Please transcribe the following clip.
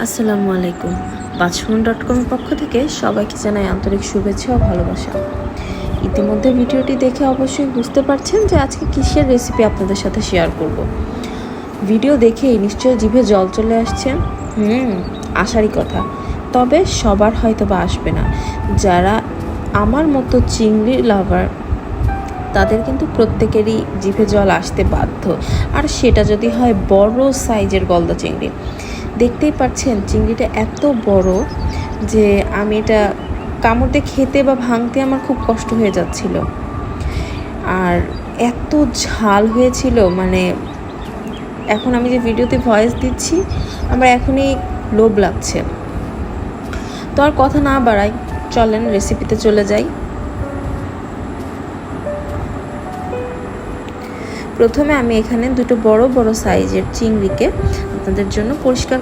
আসসালামু আলাইকুম। বাছমন.com এর পক্ষ থেকে সবাইকে জানাই আন্তরিক শুভেচ্ছা ও ভালোবাসা। ইতিমধ্যে ভিডিওটি দেখে অবশ্যই বুঝতে পারছেন যে আজকে কিসের রেসিপি আপনাদের সাথে শেয়ার করব। ভিডিও দেখেই নিশ্চয়ই জিভে জল চলে আসছে। আসারই কথা, তবে সবার হয়তো বা আসবে না। যারা আমার মতো চিংড়ি লাভার তাদের কিন্তু প্রত্যেকেরই জিভে জল আসতে বাধ্য, আর সেটা যদি হয় বড় সাইজের গলদা চিংড়ি। দেখতেই পাচ্ছেন চিংড়িটা এত বড় যে আমি এটা কামড়তে খেতে বা ভাঙতে আমার খুব কষ্ট হয়ে যাচ্ছিল, আর এত ঝাল হয়েছিল। মানে এখন আমি যে ভিডিওতে ভয়েস দিচ্ছি আমার এখনই লোভ লাগছে। তো আর কথা না বাড়াই, চলেন রেসিপিতে চলে যাই। প্রথমে আমি এখানে দুটো বড় বড় সাইজের চিংড়িকে আপনাদের জন্য পরিষ্কার